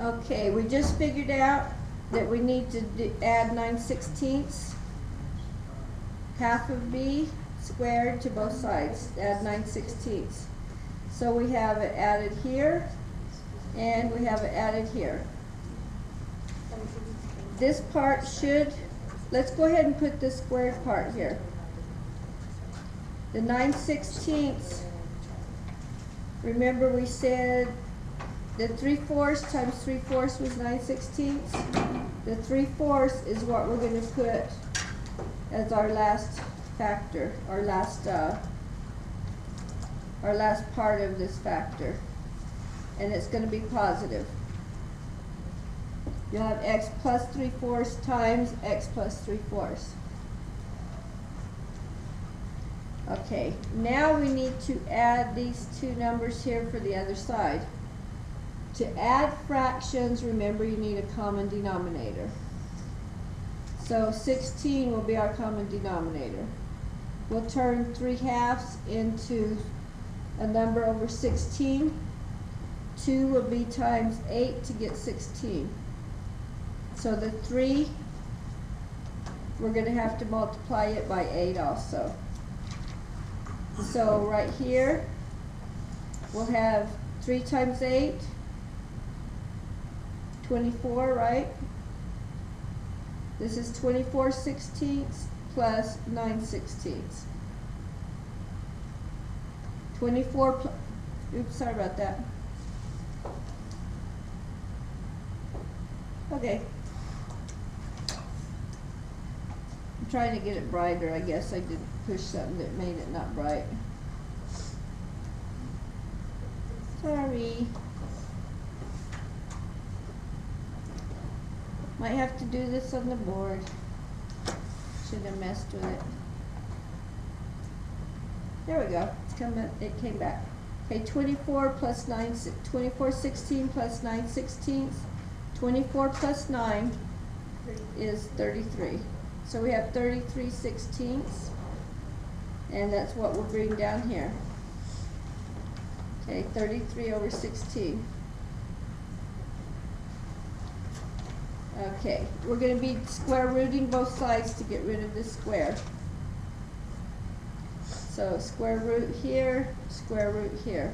Okay, we just figured out that we need to add 9/16, half of b squared to both sides, add 9/16. So we have it added here, and we have it added here. This part should, let's go ahead and put the squared part here. The 9/16, remember we said the 3/4 times 3/4 was 9/16. The 3/4 is what we're going to put as our last factor, our last part of this factor, and it's going to be positive. You'll have x plus 3/4 times x plus 3/4. Okay, now we need to add these two numbers here for the other side. To add fractions, remember you need a common denominator. So 16 will be our common denominator. We'll turn 3/2 into a number over 16. 2 will be times 8 to get 16. So the 3, we're going to have to multiply it by 8 also. So right here, we'll have 3 times 8, 24, right? This is 24/16 plus 9/16. 24, oops, sorry about that. Okay. I'm trying to get it brighter. I guess I did push something that made it not bright. Sorry. Might have to do this on the board. Shouldn't have messed with it. There we go. It's coming. It came back. Okay, 24 plus 9, 24/16 plus 9/16. 24 plus 9 is 33. So we have 33/16, and that's what we'll bring down here. Okay, 33 over 16. Okay, we're going to be square rooting both sides to get rid of this square. So square root here, square root here.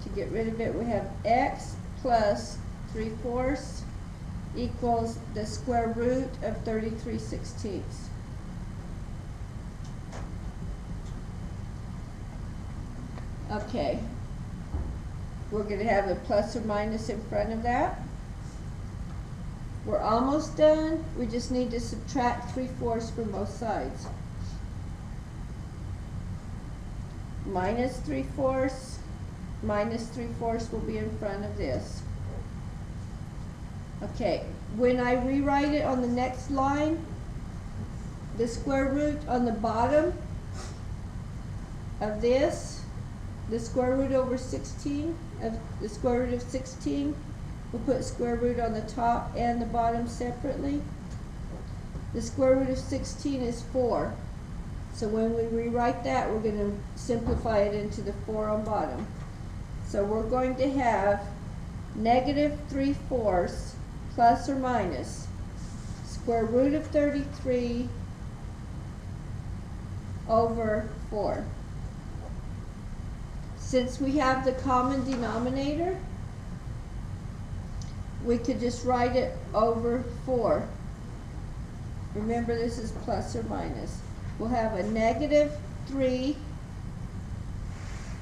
To get rid of it, we have x plus 3/4 equals the square root of 33/16. Okay, we're going to have a plus or minus in front of that. We're almost done. We just need to subtract 3/4 from both sides. Minus 3/4, minus 3/4 will be in front of this. Okay, when I rewrite it on the next line, the square root on the bottom of this, the square root over 16, of the square root of 16, we'll put square root on the top and the bottom separately. The square root of 16 is 4. So when we rewrite that, we're going to simplify it into the 4 on bottom. So we're going to have negative 3/4 plus or minus square root of 33 over 4. Since we have the common denominator, we could just write it over 4. Remember, this is plus or minus. We'll have a negative 3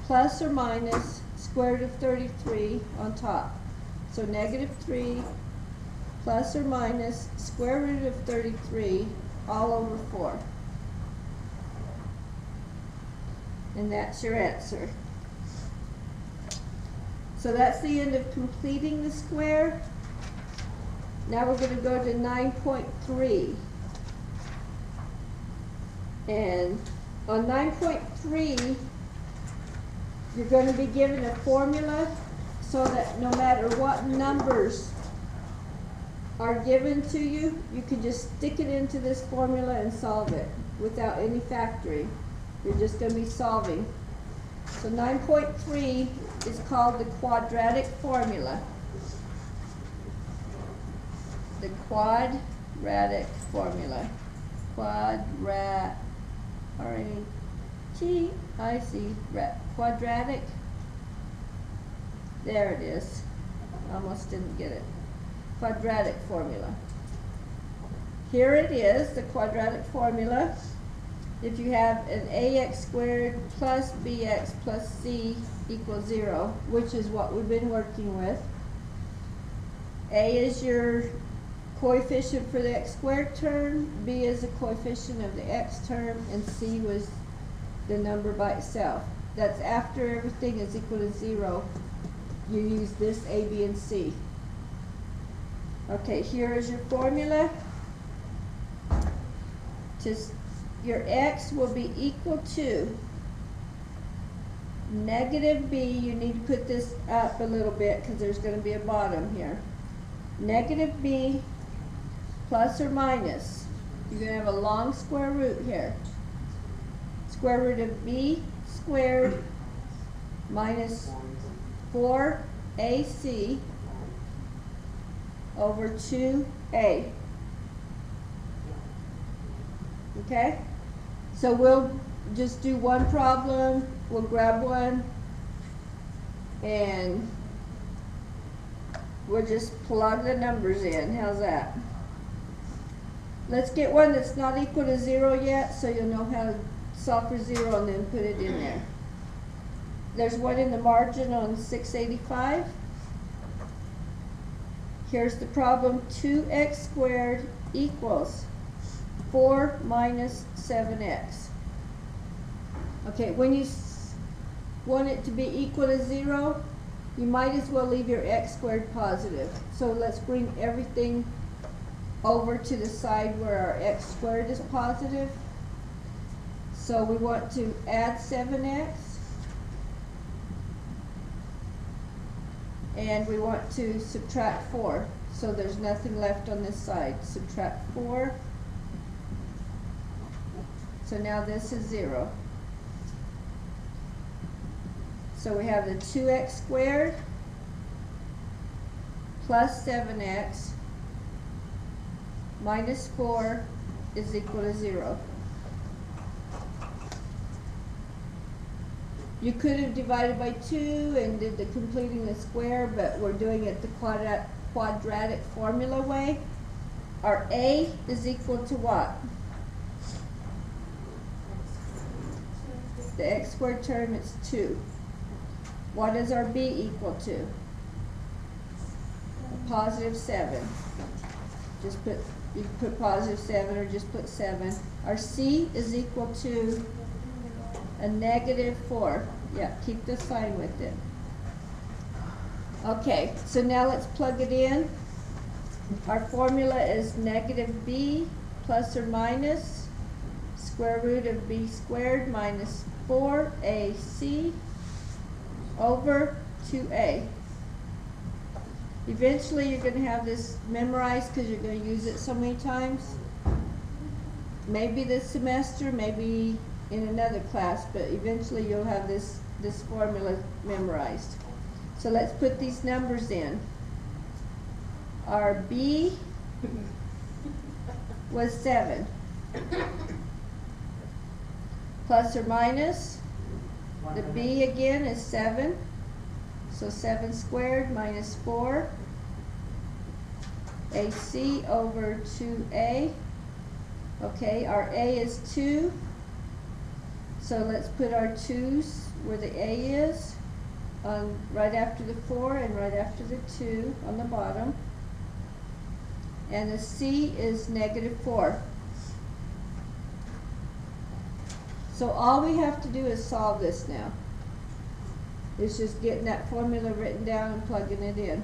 plus or minus square root of 33 on top. So negative 3 plus or minus square root of 33 all over 4. And that's your answer. So that's the end of completing the square. Now we're going to go to 9.3. And on 9.3, you're going to be given a formula so that no matter what numbers are given to you, you can just stick it into this formula and solve it without any factoring. You're just going to be solving. So 9.3 is called the quadratic formula. the quadratic formula. Quadratic. There it is. Almost didn't get it. Quadratic formula. Here it is, the quadratic formula. If you have an ax squared plus bx plus c equals 0, which is what we've been working with. A is your coefficient for the x squared term, b is the coefficient of the x term, and c was the number by itself. That's after everything is equal to 0. You use this a, b, and c. Okay, here is your formula. Your x will be equal to negative b. You need to put this up a little bit because there's going to be a bottom here. Negative b plus or minus. You're going to have a long square root here. Square root of b squared minus 4ac over 2a. Okay? So we'll just do one problem. We'll grab one and we'll just plug the numbers in. How's that? Let's get one that's not equal to 0 yet, so you'll know how to solve for 0 and then put it in there. There's one in the margin on 685. Here's the problem. 2x squared equals 4 minus 7x. Okay, when you want it to be equal to 0, you might as well leave your x squared positive. So let's bring everything over to the side where our x squared is positive. So we want to add 7x. And we want to subtract 4. So there's nothing left on this side. Subtract 4. So now this is 0. So we have the 2x squared plus 7x minus 4 is equal to 0. You could have divided by 2 and did the completing the square, but we're doing it the quadratic formula way. Our a is equal to what? The x squared term is 2. What is our b equal to? A positive 7. Just put, you can put positive 7 or just put 7. Our c is equal to a negative 4. Yeah, keep the sign with it. Okay, so now let's plug it in. Our formula is negative b plus or minus square root of b squared minus 4ac over 2a. Eventually you're going to have this memorized because you're going to use it so many times. Maybe this semester, maybe in another class, but eventually you'll have this formula memorized. So let's put these numbers in. Our b was 7. Plus or minus, the b again is 7. So 7 squared minus 4 ac over 2a. Okay, our a is 2. So let's put our 2's where the a is, on right after the 4 and right after the 2 on the bottom. And the c is negative 4. So all we have to do is solve this now. It's just getting that formula written down and plugging it in.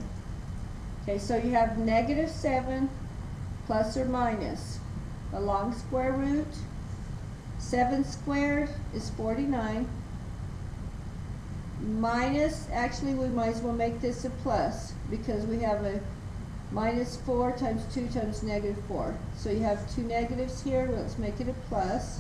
Okay, so you have negative 7 plus or minus a long square root. 7 squared is 49. Minus, actually we might as well make this a plus because we have a minus 4 times 2 times negative 4. So you have two negatives here. Let's make it a plus.